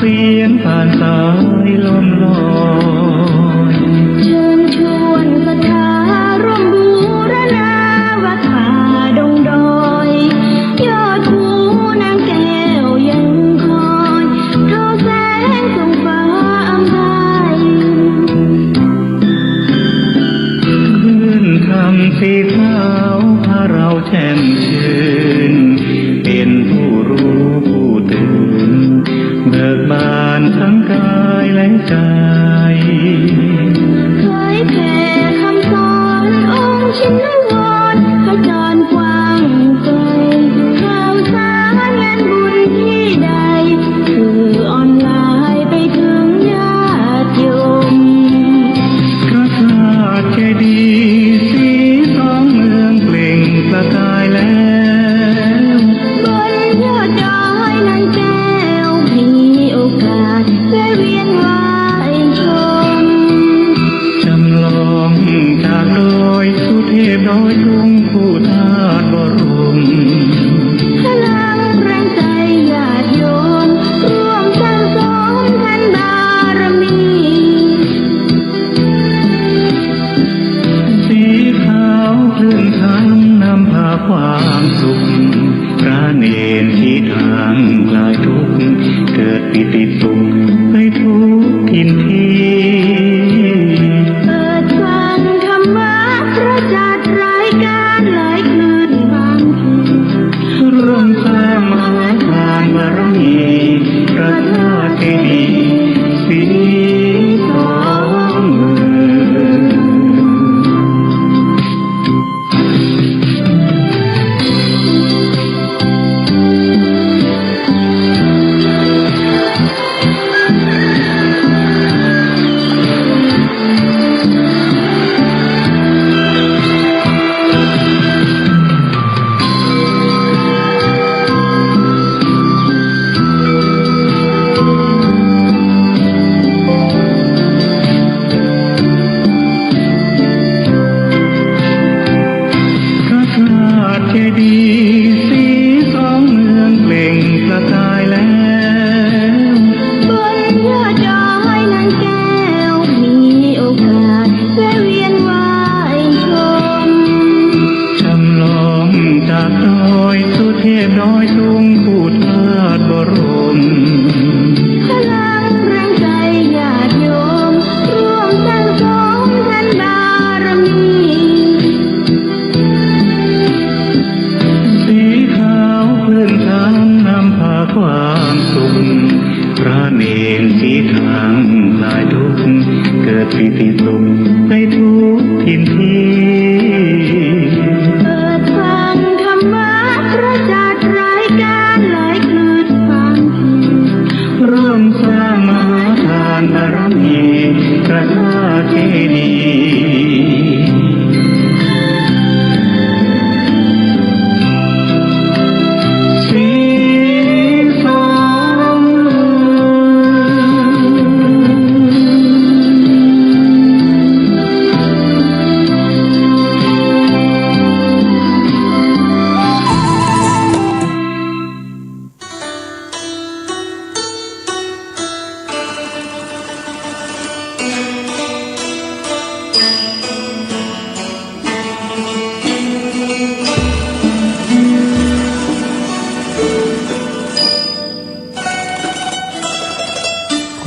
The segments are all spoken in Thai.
เสียงผ่านสายลมลอยเชิญชวนศรัทธาร่วมบูรณาวัดป่าดงดอยยอดภูนางแก้วยังคอยทอแสงส่องฟ้าอำไพขึ้นคำสีขาวพาเราแช่มชื่นเป็นผู้รู้ผู้ตื่นเบิกบานทั้งกายและใจเคยแผ่คำสอนองค์ชินวรขจรกว้างไกลข่าวสารงานบุญที่ใดคือออนไลน์ไปถึงญาติโยมพระธาตุเจดีย์สีทองเมืองเปล่งประกายแล้วบนยอดดอยนางแก้วมีโอกาสได้เวียนไหวชมจำลองจากดอยสุเทพดอยทุ่งผู้ธาตุบรมพลังแรงใจญาติโยมร่วมสร้างสมแผ่นบารมีสีขาวคลื่นคำนำพาความสุขพระเนรที่ทางคลายทุกข์เกิดปิติสุขไปทุกทินทีเปิดฟังธรรมะพระจัดรายการหลายคืนบางคืนร่วมสร้างมหาทานบารมีพระธาตุเจดีย์สีทองเมืองเจดีย์สีทองเมืองเปล่งประกายแล้วบนยอดดอยนางแก้วมีโอกาสได้เวียนไหวชมจำลองจากดอยสุเทพดอยทุ่งผู้ธาตุบรมพลังแรงใจญาติโยมร่วมสร้างสมแผ่นบารมีสีขาวคลื่นคำนำพาความสุขพระเนรที่ทางคลายทุกข์เกิดปิติสุขไปทุกทินทีเปิดฟังธรรมะพระจัดรายการหลายคืนบางคืนร่วมสร้างมหาทานบารมีพระธาตุเจดีย์สีทองเมื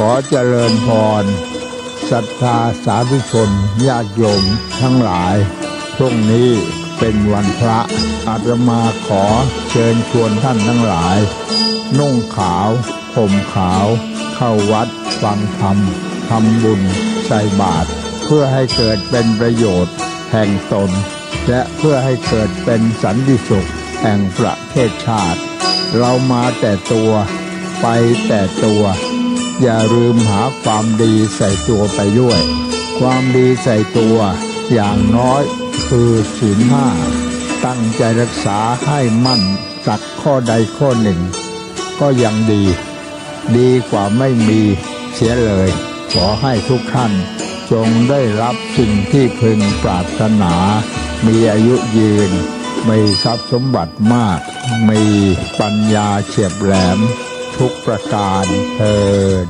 ขอเจริญพรศรัทธาสาธุชนญาติโยมทั้งหลายพรุ่งนี้เป็นวันพระอาตมาขอเชิญชวนท่านทั้งหลายนุ่งขาวห่มขาวเข้าวัดฟังธรรมทำบุญใส่บาตรเพื่อให้เกิดเป็นประโยชน์แห่งตนและเพื่อให้เกิดเป็นสันติสุขแห่งประเทศชาติเรามาแต่ตัวไปแต่ตัวอย่าลืมหาความดีใส่ตัวไปด้วยความดีใส่ตัวอย่างน้อยคือศีลห้าตั้งใจรักษาให้มั่นสักข้อใดข้อหนึ่งก็ยังดีกว่าไม่มีเสียเลยขอให้ทุกท่านจงได้รับสิ่งที่พึงปรารถนามีอายุยืนมีทรัพย์สมบัติมากมีปัญญาเฉียบแหลม ทุกประการเทอญ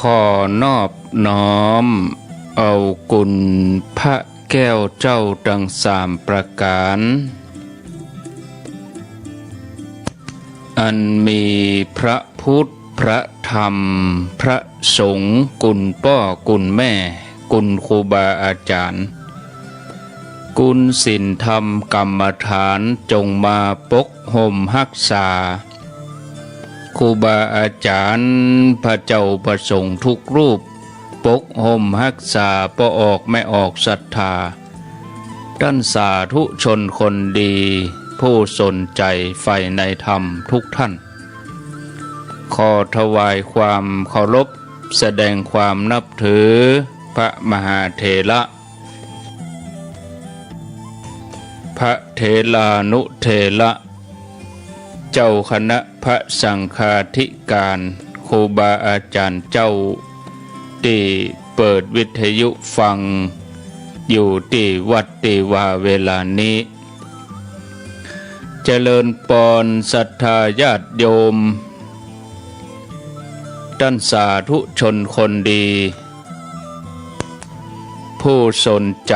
ขอนอบน้อมเอากุณพระแก้วเจ้าดังสามประการอันมีพระพุทธพระธรรมพระสงฆ์กุณพ่อกุณแม่กุณครูบาอาจารย์กุณศีลธรรมกรรมฐานจงมาปกห่มรักษาครูบาอาจารย์พระเจ้าประสงค์ทุกรูปปกห่มรักษาปออกไม่ออกศรัทธาท่านสาธุชนคนดีผู้สนใจใฝ่ในธรรมทุกท่านขอถวายความเคารพแสดงความนับถือพระมหาเถระพระเถรานุเถระเจ้าคณะพระสังฆาธิการครูบาอาจารย์เจ้าที่เปิดวิทยุฟังอยู่ที่วัดที่ว่าเวลานี้เจริญปอนศรัทธาญาติโยมท่านสาธุชนคนดีผู้สนใจ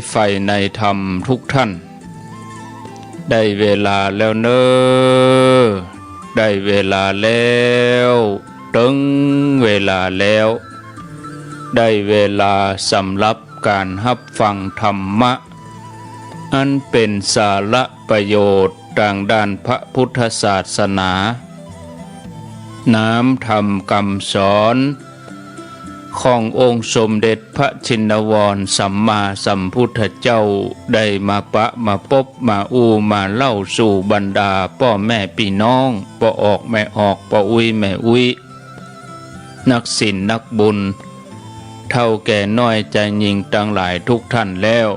ใฝ่ในธรรมทุกท่านได้เวลาแล้วเนอได้เวลาแล้วถึงเวลาแล้วได้เวลาสำหรับการรับฟังธรรมะอันเป็นสาระประโยชน์ทางด้านพระพุทธศาสนาน้ำธรรมคำสอนขององค์สมเด็จพระชินวรสัมมาสัมพุทธเจ้าได้มาปะมาพบมามาเล่าสู่บรรดาพ่อแม่พี่น้องพ่อออกแม่ออกพ่ออุ้ยแม่อุ้ยนักศีลนักบุญเท่าแก่น้อยใจยิงตั้งหลายทุกท่านแล้ว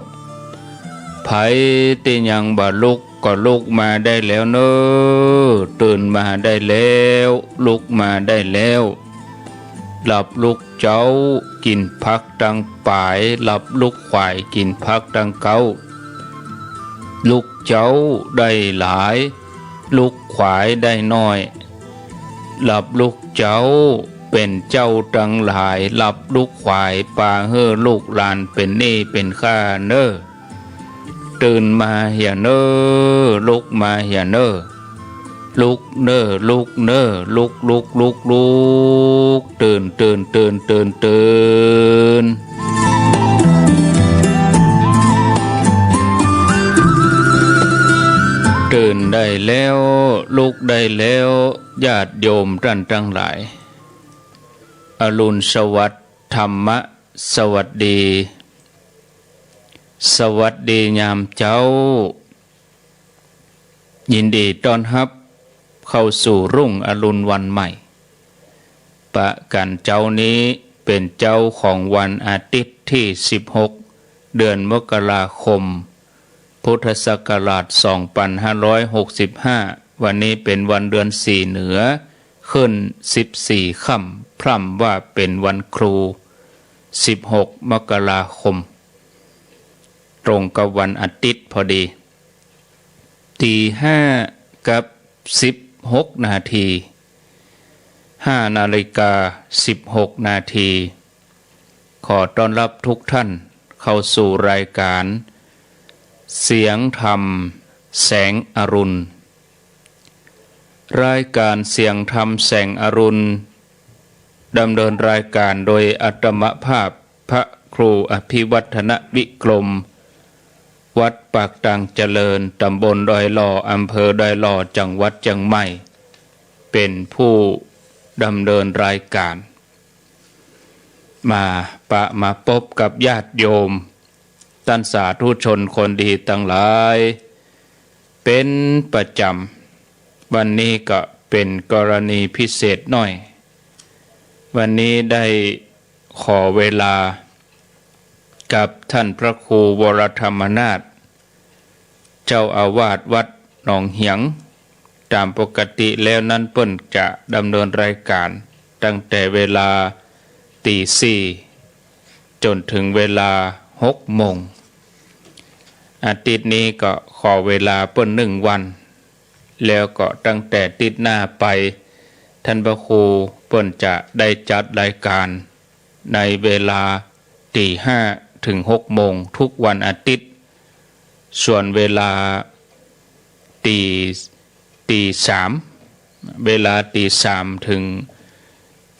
ไผที่ยังบ่ลุกก็ลุกมาได้แล้วเนอตื่นมาได้แล้วลุกมาได้แล้วหลับลุกเจ้ากินพักดังป่ายหลับลุกควายกินพักดังเก้าลุกเจ้าได้หลายลุกควายได้น้อยหลับลุกเจ้าเป็นเจ้าดังหลายหลับลุกควายปาเฮ่อลูกหลานเป็นนี่เป็นข้าเนอตื่นมาเหี่ยเนอลุกมาเหี่ยเนอลุกเนอลุกเนอลุกลุกลุกลุกตื่นตื่นตื่นตื่นตื่นตื่นได้แล้วลุกได้แล้วญาติโยมท่านทั้งหลายอรุณสวัสดิ์ธรรมะสวัสดีสวัสดียามเจ้ายินดีต้อนรับเข้าสู่รุ่งอรุณวันใหม่ประกันเจ้านี้เป็นเจ้าของวันอาทิตย์ที่16เดือนมกราคมพุทธศักราช2565วันนี้เป็นวันเดือน4เหนือขึ้น14ค่ำพร่ำว่าเป็นวันครู16มกราคม ตรงกับวันอาทิตย์พอดี5:16 นาที5:16 นาทีขอต้อนรับทุกท่านเข้าสู่รายการเสียงธรรมแสงอรุณรายการเสียงธรรมแสงอรุณดำเนินรายการโดยอาตมภาพพระครูอภิวัฒนวิกรมวัดปากตังเจริญตำบลดอยหล่ออำเภอดอยหล่อจังหวัดเชียงใหม่เป็นผู้ดำเนินรายการมาพบกับญาติโยมท่านสาธุชนคนดีทั้งหลายเป็นประจำวันนี้ก็เป็นกรณีพิเศษหน่อยวันนี้ได้ขอเวลากับท่านพระครูวรธรรมนาถเจ้าอาวาสวัดหนองเหียงตามปกติแล้วนั้นเปิ้นจะดำเนินรายการตั้งแต่เวลาตีสี่จนถึงเวลา6 โมงอาทิตย์นี้ก็ขอเวลาเปิ้น1 วันแล้วก็ตั้งแต่ติดหน้าไปท่านพระครูเปิ้นจะได้จัดรายการในเวลาตี5 ถึง 6 โมงทุกวันอาทิตย์ส่วนเวลาตี3เวลาตี3 ถึง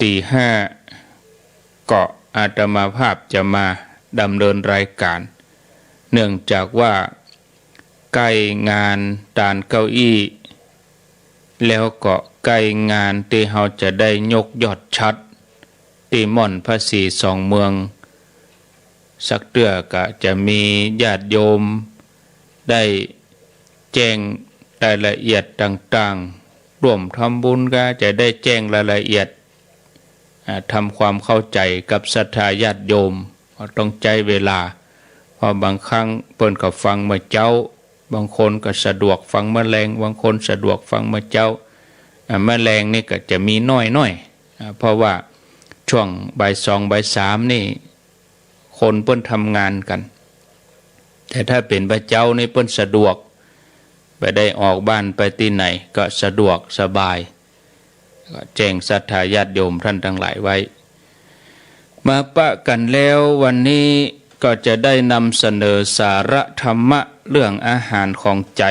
ตี 5ก็อาตมาภาพจะมาดำเนินรายการเนื่องจากว่าใกล้งานตานเก้าอี้แล้วก็ใกล้งานที่เราจะได้ยกยอดชัดที่ม่อนพระศรีสองเมืองสักเตื้อก็จะมีญาติโยมได้แจ้งรายละเอียดต่างๆร่วมทำบุญก็จะได้แจ้งรายละเอียดทำความเข้าใจกับศรัทธาญาติโยมต้องใจเวลาเพราะบางครั้งเปิ้นก็ฟังมาเจ้าบางคนก็สะดวกฟังแมลงบางคนสะดวกฟังมาเจ้าแมลงนี่ก็จะมีน้อยเพราะว่าช่วงบ่าย2บ่าย3นี่คนเปิ้นทำงานกันแต่ถ้าเป็นพระเจ้านี่เปิ้นสะดวกไปได้ออกบ้านไปที่ไหนก็สะดวกสบายก็แจ้งศรัทธาญาติโยมท่านทั้งหลายไว้มาปะกันแล้ววันนี้ก็จะได้นำเสนอสาระธรรมะเรื่องอาหารของใจ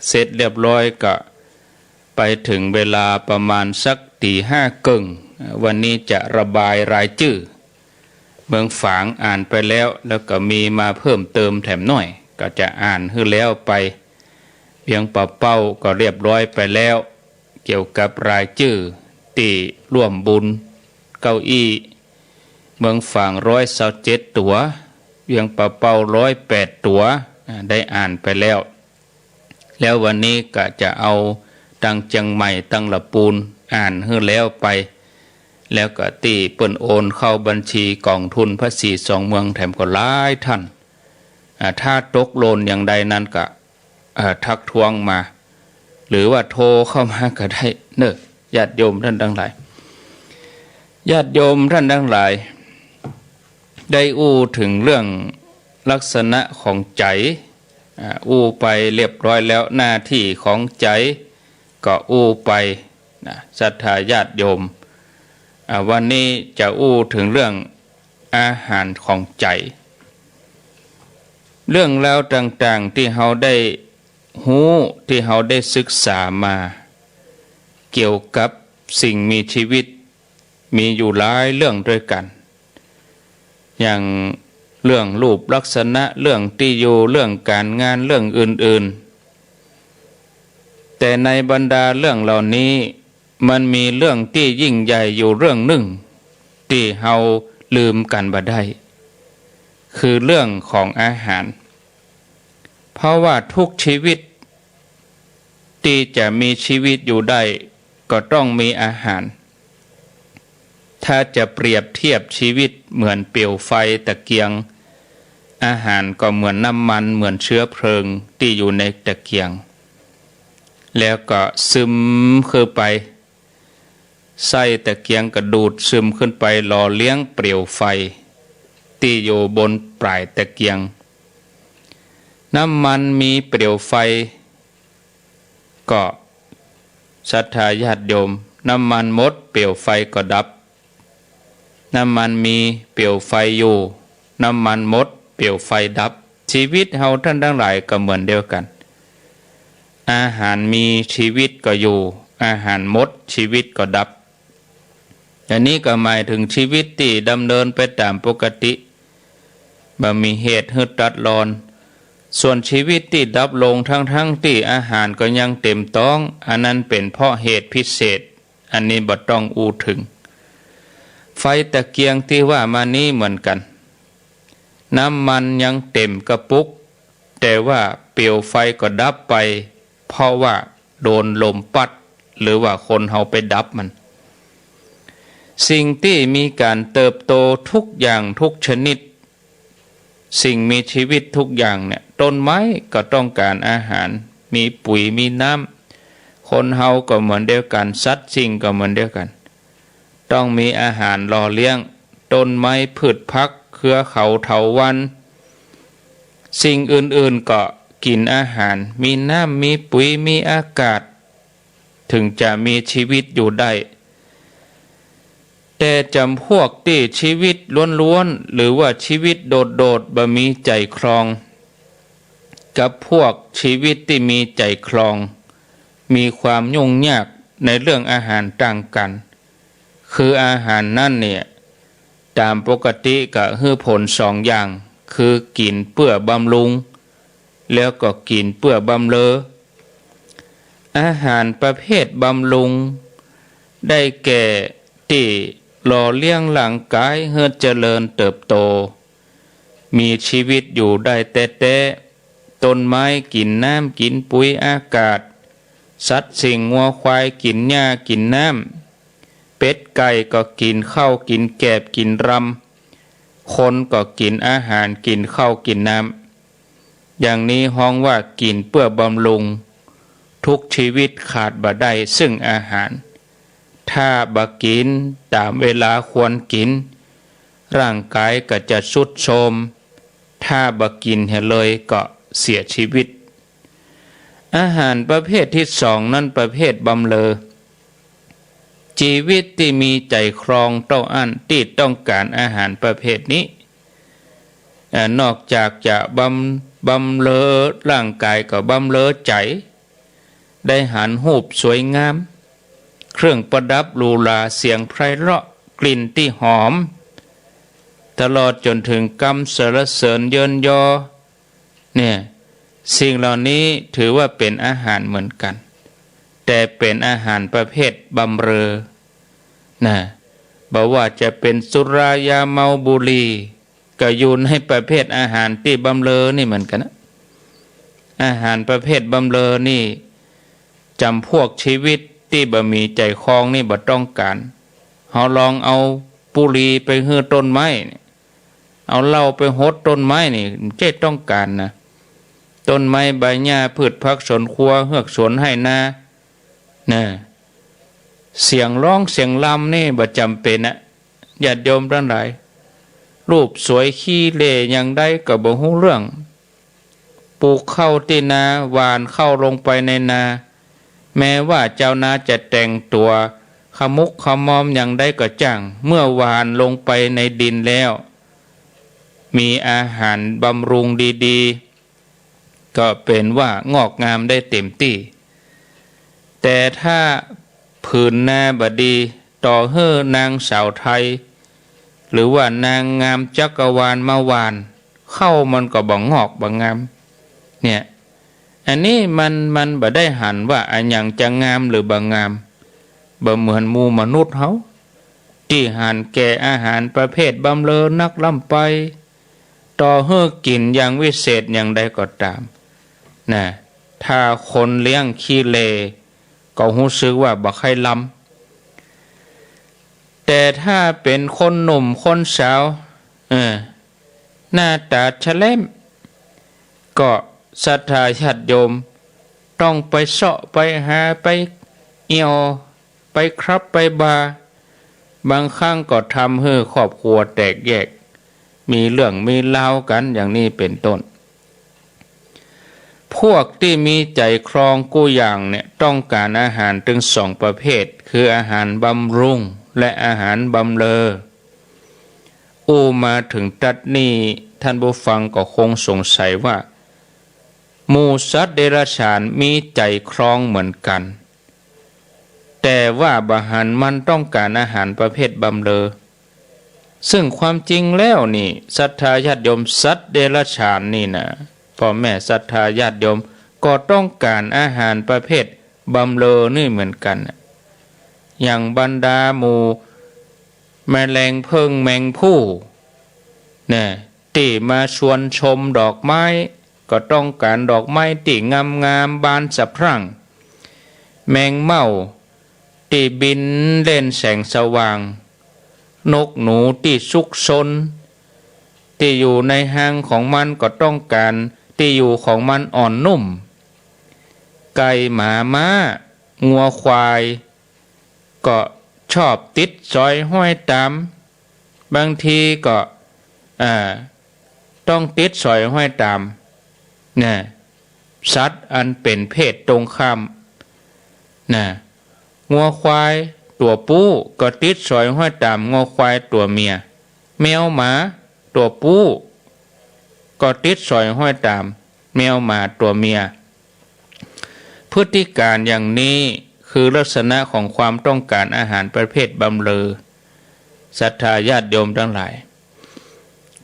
เสร็จเรียบร้อยก็ไปถึงเวลาประมาณสักตี 5:30วันนี้จะระบายรายชื่อเมืองฝางอ่านไปแล้วก็มีมาเพิ่มเติมแถมหน่อยก็จะอ่านให้แล้วไปเพียงปะเป้าก็เรียบร้อยไปแล้วเกี่ยวกับรายชื่อที่ร่วมบุญเก้าอี้เมืองฝาง127 ตัวเพียงปะเป้า108 ตัวได้อ่านไปแล้ววันนี้ก็จะเอาตั้งเชียงใหม่ตั้งละปูนอ่านให้แล้วไปแล้วก็ตีเปิ้นโอนเข้าบัญชีกองทุนพระศรีสองเมืองแถมก็หลายท่านถ้าตกหล่นอย่างใดนั้นก็ทักท้วงมาหรือว่าโทรเข้ามาก็ได้เนอะญาติโยมท่านทั้งหลายญาติโยมท่านทั้งหลายได้อู้ถึงเรื่องลักษณะของใจอู้ไปเรียบร้อยแล้วหน้าที่ของใจก็อู้ไปศรัทธาญาติโยมวันนี้จะอู้ถึงเรื่องอาหารของใจเรื่องราวต่างๆที่เราได้หูที่เราได้ศึกษามาเกี่ยวกับสิ่งมีชีวิตมีอยู่หลายเรื่องด้วยกันอย่างเรื่องรูปลักษณะเรื่องที่อยู่เรื่องการงานเรื่องอื่นๆแต่ในบรรดาเรื่องเหล่านี้มันมีเรื่องที่ยิ่งใหญ่อยู่เรื่องหนึ่งที่เราลืมกันบ่ได้คือเรื่องของอาหารเพราะว่าทุกชีวิตที่จะมีชีวิตอยู่ได้ก็ต้องมีอาหารถ้าจะเปรียบเทียบชีวิตเหมือนเปลวไฟตะเกียงอาหารก็เหมือนน้ำมันเหมือนเชื้อเพลิงที่อยู่ในตะเกียงแล้วก็ซึมเข้าไปไส้ตะเกียงก็ดูดซึมขึ้นไปหล่อเลี้ยงเปลวไฟที่อยู่บนปลายตะเกียง น้ำมันมีเปลวไฟก็ศรัทธาญาติโยมน้ำมันหมดเปลวไฟก็ดับน้ำมันมีเปลวไฟอยู่น้ำมันหมดเปลวไฟดับชีวิตเฮาท่านทั้งหลายก็เหมือนเดียวกันอาหารมีชีวิตก็อยู่อาหารหมดชีวิตก็ดับอันนี้ก็หมายถึงชีวิตที่ดำเนินไปตามปกติบ่มีเหตุฮึดรัดร้อนส่วนชีวิตที่ดับลงทั้งที่อาหารก็ยังเต็มต้องอันนั้นเป็นเพราะเหตุพิเศษอันนี้บ่ต้องอูถึงไฟตะเกียงที่ว่ามานี้เหมือนกันน้ำมันยังเต็มกระปุกแต่ว่าเปลวไฟก็ดับไปเพราะว่าโดนลมปัดหรือว่าคนเฮาไปดับมันสิ่งที่มีการเติบโตทุกอย่างทุกชนิดสิ่งมีชีวิตทุกอย่างเนี่ยต้นไม้ก็ต้องการอาหารมีปุ๋ยมีน้ำคนเฮาก็เหมือนเดียวกันสัตว์สิ่งก็เหมือนเดียวกันต้องมีอาหารหล่อเลี้ยงต้นไม้พืชพักเครือเขาเถาวัลย์สิ่งอื่นๆก็กินอาหารมีน้ำมีปุ๋ยมีอากาศถึงจะมีชีวิตอยู่ได้แต่จำพวกที่ชีวิตล้วนๆหรือว่าชีวิตโดดๆบ่มีใจครองกับพวกชีวิตที่มีใจครองมีความยุ่งยากในเรื่องอาหารต่างกันคืออาหารนั่นเนี่ยตามปกติก็ให้ผลสองอย่างคือกินเพื่อบำรุงแล้วก็กินเพื่อบำเรออาหารประเภทบำรุงได้แก่ที่หล่อเลี้ยงร่างกายให้เจริญเติบโตมีชีวิตอยู่ได้แต่ต้นไม้กินน้ำกินปุ๋ยอากาศสัตว์สิ่งงัวควายกินหญ้ากินน้ำเป็ดไก่ก็กินข้าวกินแกบกินรำคนก็กินอาหารกินข้าวกินน้ำอย่างนี้ฮ้องว่ากินเพื่อบำรุงทุกชีวิตขาดบ่ได้ซึ่งอาหารถ้าบ่กินตามเวลาควรกินร่างกายก็จะทรุดโทรมถ้าบ่กินเลยก็เสียชีวิตอาหารประเภทที่สองนั้นประเภทบำเรอชีวิตที่มีใจครองต้องอันที่ต้องการอาหารประเภทนี้นอกจากจะบำเรอร่างกายก็บำเรอใจได้หันรูปสวยงามเครื่องประดับหรูหราเสียงไพเราะกลิ่นที่หอมตลอดจนถึงคำสรรเสริญเยินยอเนี่ยสิ่งเหล่านี้ถือว่าเป็นอาหารเหมือนกันแต่เป็นอาหารประเภทบำเรอนะบอกว่าจะเป็นสุรายาเมาบุหรี่ก็อยู่ในประเภทอาหารที่บำเรอนี่เหมือนกันนะอาหารประเภทบำเรอนี่จำพวกชีวิตที่บ่มีใจคลองนี่บ่ต้องการเฮาลองเอาบุหรี่ไปหื้อต้นไม้เอาเหล้าไปหดต้นไม้นี่เจ๊ต้องการนะต้นไม้ใบหญ้าพืชผักสวนครัวเฮือกสวนให้นานะเสียงร้องเสียงลำนี่บ่จำเป็นนะญาติโยมทั้งหลายรูปสวยขี้เล่อย่างใดก็บ่ฮู้เรื่องปลูกข้าวที่นาหว่านข้าวลงไปในนาแม้ว่าเจ้านาจะแต่งตัวขมุกขมอมอย่างใดก็จ้างเมื่อหว่านลงไปในดินแล้วมีอาหารบำรุงดีๆก็เป็นว่างอกงามได้เต็มที่แต่ถ้าผืนนาบดีต่อเฮ่อนางสาวไทยหรือว่านางงามจักรวาลมาหวานเข้ามันก็บ่งอกบ่งามเนี่ยอันนี้มันบ่ได้หันว่าอันอย่างจะงามหรือบ่งามบ่เหมือนหมู่มนุษย์เฮาที่หันแก่อาหารประเภทบำเรอนักล้ำไปต่อเฮ่อกินอย่างวิเศษอย่างใดก็ตามนะถ้าคนเลี้ยงขี้เลก็รู้สึกว่าบ่ค่อยล้ำแต่ถ้าเป็นคนหนุ่มคนสาวหน้าตาแฉลมก็ศรัทธาญาติโยมต้องไปเสาะไปหาไปเอี่ยวไปครับไปบาบางครั้งก็ทำให้ครอบครัวแตกแยกมีเรื่องมีเล่ากันอย่างนี้เป็นต้น พวกที่มีใจครองกู้อย่างเนี่ยต้องการอาหารถึง2ประเภทคืออาหารบำรุงและอาหารบำเรอมาถึงตัดนี้ท่านผู้ฟังก็คงสงสัยว่าหมู่สัตว์เดรัจฉานมีใจครองเหมือนกันแต่ว่าบาหันมันต้องการอาหารประเภทบำเรอซึ่งความจริงแล้วนี่ศรัทธาญาติโยมสัตว์เดรัจฉานนี่นะพ่อแม่ศรัทธาญาติโยมก็ต้องการอาหารประเภทบำเรอนี่เหมือนกันอย่างบรรดาหมู่แมลงเพิงแมงผู้เนี่ยที่มาชวนชมดอกไม้ก็ต้องการดอกไม้ที่งามๆบานสะพรั่งแมงเม่าที่บินเล่นแสงสว่างนกหนูที่ซุกซนที่อยู่ในห้างของมันก็ต้องการที่อยู่ของมันอ่อนนุ่มไก่หมาม้างัวควายก็ชอบติดสอยห้อยตามบางทีก็ต้องติดสอยห้อยตามนะสัตว์อันเป็นเพศตรงข้ามนะงัวควายตัวผู้ก็ติดสอยห้อยตามงัวควายตัวเมียแมวหมาตัวผู้ก็ติดสอยห้อยตามแมวหมาตัวเมียพฤติการอย่างนี้คือลักษณะของความต้องการอาหารประเภทบำเรอศรัทธาญาติโยมทั้งหลาย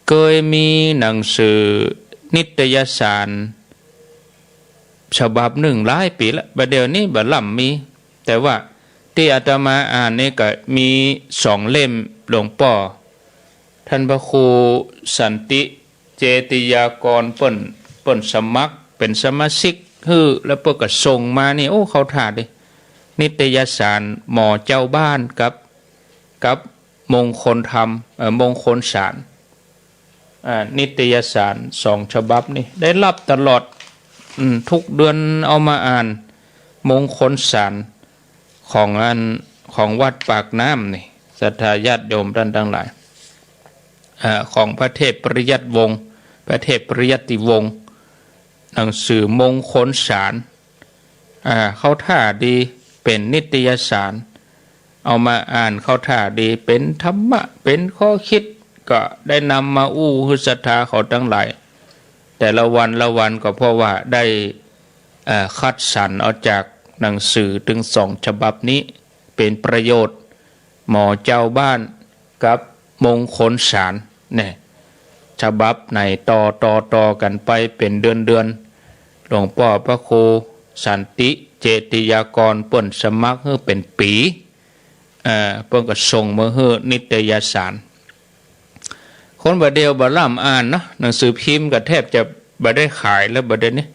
เคยมีหนังสือนิตยสารฉบับหนึ่งหลายปีแล้วบัดเดี๋ยวนี้บัดล่ำมีแต่ว่าที่อาตมาอ่านนี่ก็มี2เล่มหลวงพ่อท่านพระครูสันติเจติยากรเปิ้นสมัครเป็นสมาชิกแล้วเปิ้นก็ส่งมานี่โอ้เขาถ่าดินิตยสารหมอเจ้าบ้านกับมงคลธรรมมงคลสารนิตยสาร2ฉบับนี่ได้รับตลอดทุกเดือนเอามาอ่านมงคลสารของวัดปากน้ำนี่ศรัทธาญาติโยมท่านทั้งหลายของพระเทพปริยัติวงศ์พระเทพปริยัติวงศ์หนังสือมงคลสารเข้าท่าดีเป็นนิตยสารเอามาอ่านเข้าท่าดีเป็นธรรมะเป็นข้อคิดก็ได้นำมาคือศรัทธาเขาทั้งหลายแต่ละวันก็เพราะว่าได้คัดสรรเอาจากหนังสือถึง2ฉบับนี้เป็นประโยชน์หมอเจ้าบ้านกับมงคลสารเนี่ยฉบับไหนต่อกันไปเป็นเดือนหลวงพ่อพระครูสันติเจติยากรเปิ้นสมัครให้เป็นปีเปิ้นก็ส่งมาให้นิตยสารคนบัดเดียวบัดล่ำอ่านเนาะหนังสือพิมพ์ก็แทบจะบัดได้ขายแล้วบัดเดี๋ยวนี้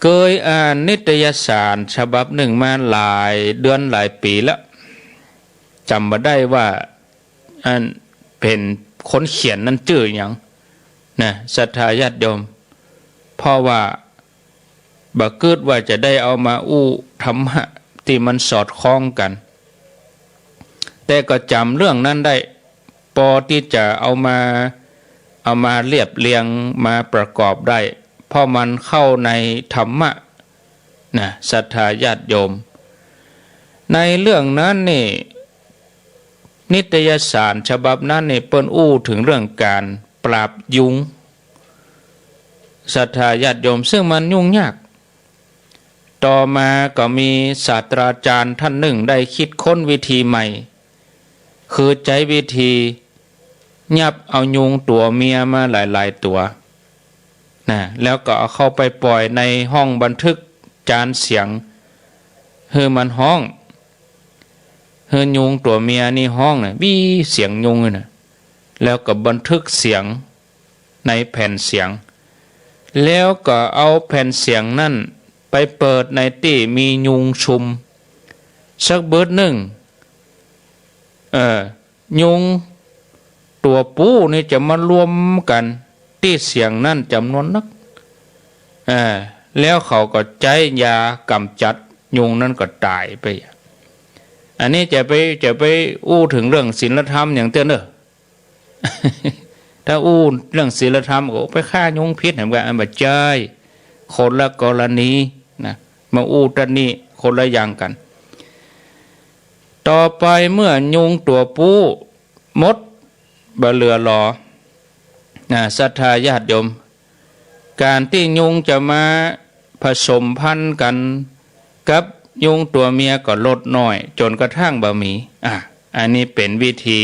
เคยอ่านนิตยสารฉบับหนึ่งมาหลายเดือนหลายปีแล้วจำมาได้ว่าอันเป็นคนเขียนนั่นชื่ออย่างนะศรัทธาญาติโยมเพราะว่าบักเกิดว่าจะได้เอามาธรรมะที่มันสอดคล้องกันแต่ก็จำเรื่องนั้นได้พอที่จะเอามาเรียบเรียงมาประกอบได้เพราะมันเข้าในธรรมะนะศรัทธาญาติโยมในเรื่องนั้นนี่นิตยสารฉบับนั้นนี่เปิ้นถึงเรื่องการปราบยุงศรัทธาญาติโยมซึ่งมันยุ่งยากต่อมาก็มีศาสตราจารย์ท่านหนึ่งได้คิดค้นวิธีใหม่คือใช้วิธียับเอายุงตัวเมียมาหลายๆตัวนะแล้วก็เอาเข้าไปปล่อยในห้องบันทึกจานเสียงมันห้องยุงตัวเมียนี่ห้องน่ะวี่เสียงยุงน่ะแล้วก็บันทึกเสียงในแผ่นเสียงแล้วก็เอาแผ่นเสียงนั่นไปเปิดในที่มียุงชุมสักเบิดหนึ่งยุงตัวปูนี่จะมารวมกันที่เสียงนั่นจำนวนนักแล้วเขาก็ใช้ยากำจัดยุงนั่นก็ตายไปอันนี้จะไปถึงเรื่องศีลธรรมอย่างเต้นถ้าเรื่องศีลธรรมก็ไปฆ่ายุงพิษเหมือนกันอันบัดเจย คนละกรณีนะมาอู้ตะนี่คนละอย่างกันต่อไปเมื่อยุงตัวปูมดบะเหลือหลอศรัทธาญาติโยมการที่ยุงจะมาผสมพันธุ์กันกับยุงตัวเมียก็ลดน้อยจนกระทั่งบะหมี่อันนี้เป็นวิธี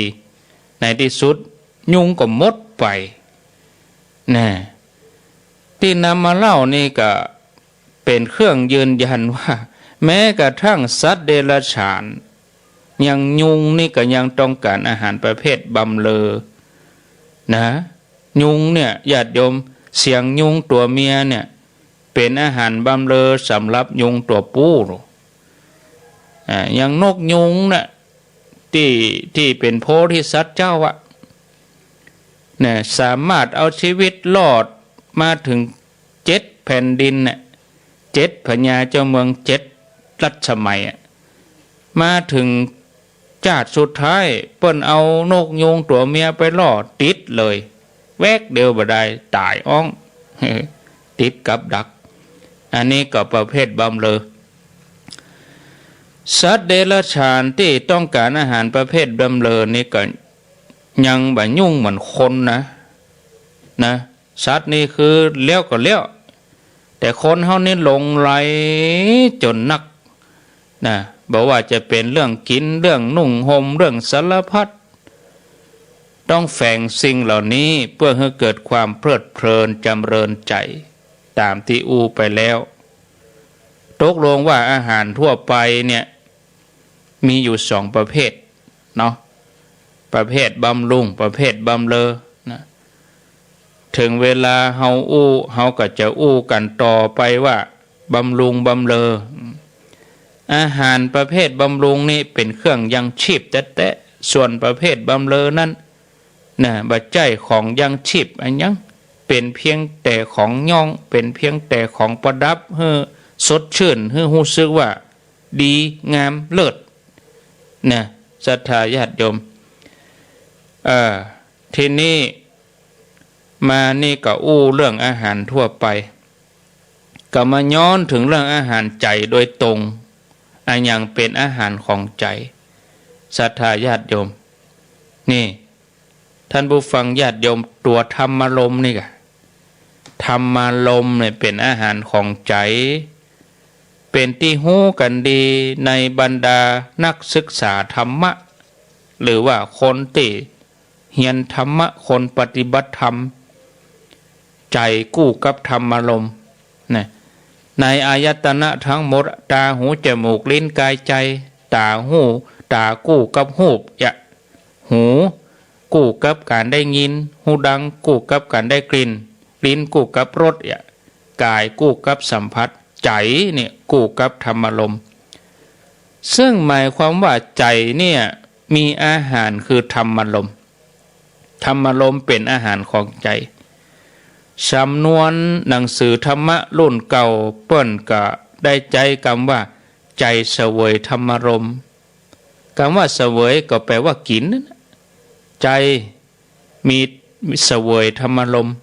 ในที่สุดยุงก็หมดไปนะที่นำมาเล่านี่ก็เป็นเครื่องยืนยันว่าแม้กระทั่งสัตว์เดรัจฉานยังยุงนี่ก็ยังต้องการอาหารประเภทบำเลอนะยุงเนี่ยญาติโยมเสียงยุงตัวเมียเนี่ยเป็นอาหารบำเลอสำหรับยุงตัวผู้อย่างนกยุงน่ะที่เป็นโพธิสัตว์เจ้าอะเนี่ยสามารถเอาชีวิตรอดมาถึง7 แผ่นดินน่ะ7 พญาเจ้าเมือง7 รัชสมัยมาถึงชาติสุดท้ายเปิ้นเอานกยุงตัวเมียไปล่อติดเลยแวกเดียวบ่ได้ตายอ้อง ติดกับดักอันนี้ก็ประเภทบำเลอสัตว์เดรัจฉานที่ต้องการอาหารประเภทบำเลอนี่ก็ยังบ่ยุ่งเหมือนคนนะสัตว์นี่คือเลี้ยวก็เลี้ยวแต่คนเฮานี่หลงไหลจนนักนะบอกว่าจะเป็นเรื่องกินเรื่องนุ่งห่มเรื่องสารพัดต้องแฝงสิ่งเหล่านี้เพื่อให้เกิดความเพลิดเพลินจำเริญใจตามที่อูไปแล้วตกลงว่าอาหารทั่วไปเนี่ยมีอยู่2 ประเภทเนาะประเภทบำรุงประเภทบำเลอนะถึงเวลาเฮาก็จะอู้กันต่อไปว่าบำรุงบำเลออาหารประเภทบำรุงนี่เป็นเครื่องยังชีพแต่ส่วนประเภทบำเลอนั้นนะบัดใจของยังชีพอันยังเป็นเพียงแต่ของย่องเป็นเพียงแต่ของประดับให้สดชื่นให้รู้สึกว่าดีงามเลิศนะศรัทธาญาติโยมทีนี้มานี่ก็อู้เรื่องอาหารทั่วไปก็มาย้อนถึงเรื่องอาหารใจโดยตรงอันยังเป็นอาหารของใจศรัทธาญาติโยมนี่ท่านผู้ฟังญาติโยมตัวธรรมารมณ์นี่กะธรรมารมณ์เนี่ยเป็นอาหารของใจเป็นที่ฮู้กันดีในบรรดานักศึกษาธรรมะหรือว่าคนที่เรียนธรรมะคนปฏิบัติธรรมใจกู้กับธรรมารมณ์นะในอายตนะทั้งหมดตาหูจมูกลิ้นกายใจตากู้กับหูหูกู้กับการได้ยินหูดังกู้กับการได้กลิ่นลิ้นกู้กับรสกายกู้กับสัมผัสใจเนี่ยกู้กับธรรมารมณ์ซึ่งหมายความว่าใจเนี่ยมีอาหารคือธรรมารมณ์ธรรมารมณ์เป็นอาหารของใจสำนวนหนังสือธรรมะรุ่นเก่าเปิ้นก็ได้ใจคำว่าใจเสวยธรรมารมณ์คำว่าเสวยก็แปลว่ากินใจมีเสวยธรรมารมณ์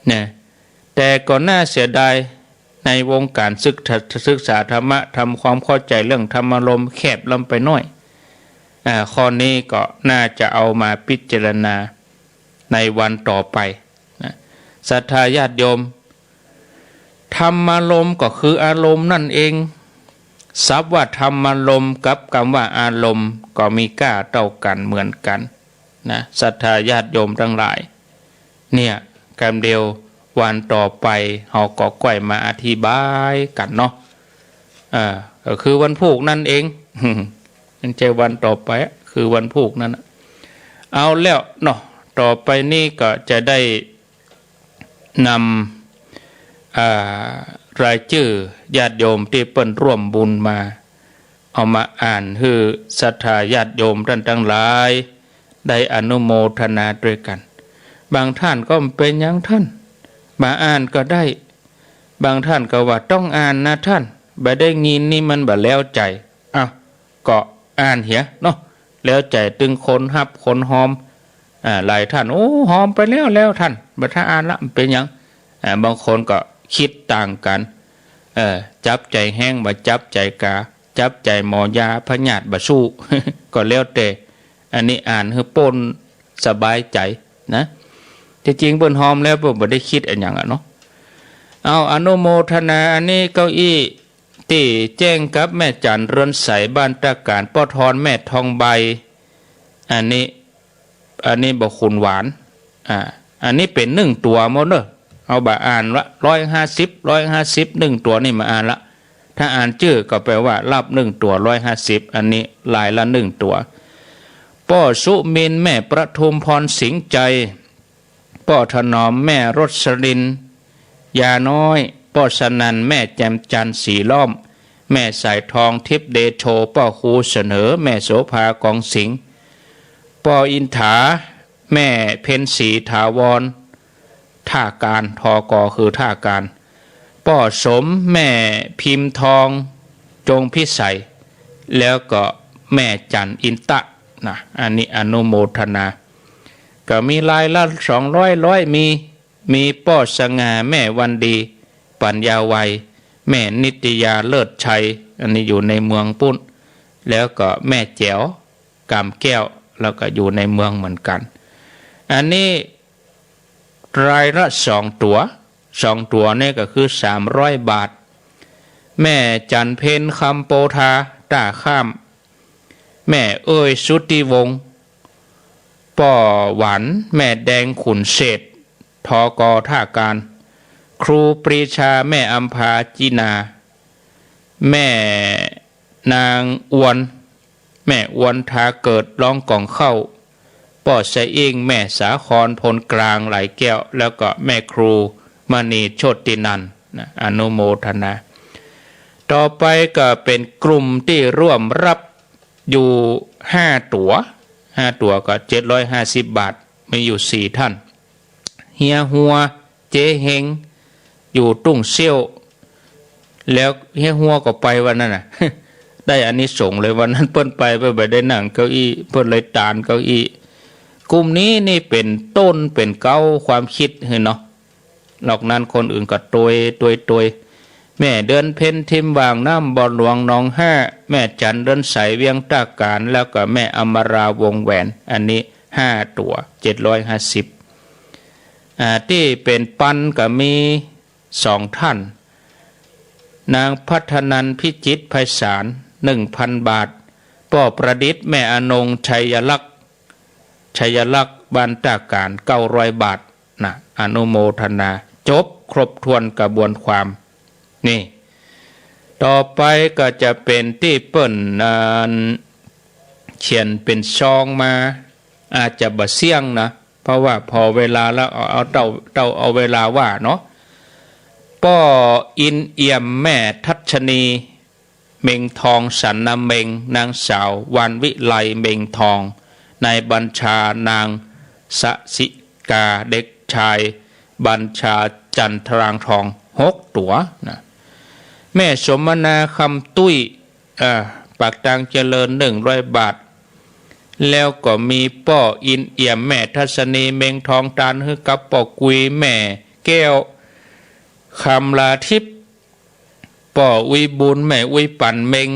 เนี่ยแต่ก็น่าเสียดายในวงการศึกษาธรรมะทำความเข้าใจเรื่องธรรมารมณ์แคบลงไปหน่อยข้อนี้ก็น่าจะเอามาพิจารณาในวันต่อไปศรัทธาญาติโยมธรรมารมณ์ก็คืออารมณ์นั่นเองศัพท์ว่าธรรมารมณ์กับคำว่าอารมณ์ก็มีค่าเท่ากันเหมือนกันนะศรัทธาญาติโยมทั้งหลายเนี่ยคำเดียววันต่อไปเราก็ก่อยมาอธิบายกันเนาะก็คือวันพุธนั่นเองนั่นใจวันต่อไปคือวันพุธนั่นเอาแล้วเนาะต่อไปนี่ก็จะได้นำรายชื่อญาติโยมที่เปิ้นร่วมบุญมาเอามาอ่านให้ศรัทธาญาติโยมท่านทั้งหลายได้อนุโมทนาด้วยกันบางท่านก็เป็นอย่างท่านมาอ่านก็ได้บางท่านก็ว่าต้องอ่านนะท่านบ่ได้ยินนี่มันบ่แล้วใจก็อ่านเหียเนาะแล้วใจตึงคนฮับคนหอมหลายท่านโอ้หอมไปแล้วท่านบ่ถ้าอ่านละมันเป็นหยังบางคนก็ คิดต่างกันจับใจแห้งบ่จับใจกาจับใจหมอยาพญาติบ่สู้ ก็แล้วแต่อันนี้อ่านให้ป่นสบายใจนะที่จริงเปิ้นหอมแล้วเปิ้นบ่ได้คิดอันหยังเนาะเอาอนุโมทนาอันนี้เก้าอี้ที่แจ้งกับแม่จันเรือนใสบ้านตะการป้อทอนแม่ทองใบอันนี้บ่คุณหวานอันนี้เป็น1ตัวหมดเด้อเอาบ่อ่านละ150 1ตัวนี่มาอ่านละถ้าอ่านชื่อก็แปลว่ารับ1ตัว150อันนี้ลายละ1ตัวป้อสุมินแม่ประทุมพรสิงห์ใจป้อถนอมแม่รสรินยาน้อยป้อสนันแม่แจมจันทร์สีล้อมแม่สายทองทิพเดโชป้อครูเสนอแม่โสภากองสิงห์ป้ออินถาแม่เพ็ญศรีถาวรท่าการทอกอคือท่าการป้อสมแม่พิมพ์ทองจงพิสัยแล้วก็แม่จันอินตะนะอันนี้อนุโมทนาก็มีลายละ200มีป้อสง่าแม่วันดีปัญญาวัยแม่นิตยาเลิศชัยอันนี้อยู่ในเมืองปุ้นแล้วก็แม่แจ๋วกำแก้วแล้วก็อยู่ในเมืองเหมือนกันอันนี้รายละ2ตัวนี่ก็คือ300 บาทแม่จันเพนคำโปธาตาข้ามแม่เอ้ยสุติวงศ์ป้อหวานแม่แดงขุนเศษทอกอท่าการครูปรีชาแม่อัมพาจินาแม่นางอวนแม่อวนทาเกิดร้องกล่องเข้าป้อใส่เองแม่สาครพลกลางไหลแก้วแล้วก็แม่ครูมณีโชตินันท์อนุโมทนาต่อไปก็เป็นกลุ่มที่ร่วมรับอยู่5 ตัวก็750 บาทมีอยู่4ท่านเฮียหัวเจ๊เฮงอยู่ตุ้งเซี่ยวแล้วเฮียหัวก็ไปวันนั้นน่ะ ได้อานิสงส์เลยวันนั้นเปิ้นไปได้นั่งเก้าอี้เปิ้นเลยตานเก้าอี้กลุ่มนี้นี่เป็นต้นเป็นเก้าความคิดเนาะนอกนั้นคนอื่นก็ตวยแม่เดินเพ็ญทิมวางน้ำบ่อหลวงหนอง5แม่จันเดินใสเวียงตาการแล้วก็แม่อมราวงแหวนอันนี้5 ตัว750ที่เป็นปันก็มี2 ท่านนางพัฒนันพิจิตรไพศาล 1,000 บาทป้อประดิษฐ์แม่อนงชัยลักษณ์บ้านตาการ900 บาทนะอนุโมทนาจบครบถ้วนกระบวนความนี่ต่อไปก็จะเป็นที่เปิ้นเขียนเป็นซองมาอาจจะบ่เสี่ยงนะเพราะว่าพอเวลาแล้วเอาเต้าเอาเวลาว่าเนาะป้ออินเอี่ยมแม่ทัชนีเมงทองสันนเมงนางสาววันวิไลเมงทองในบัญชานางสสิกาเด็กชายบัญชาจันทรางทอง6 ตัวนะแม่สมนาคำตุ้ยปากตังเจริญ100 บาทแล้วก็มีป้ออินเอี่ยมแม่ทัศนีเมงทองตานฮือกับป้อกุยแม่แก้วคำลาทิพย์ป้ออุยบุญแม่อุยปั่นเมง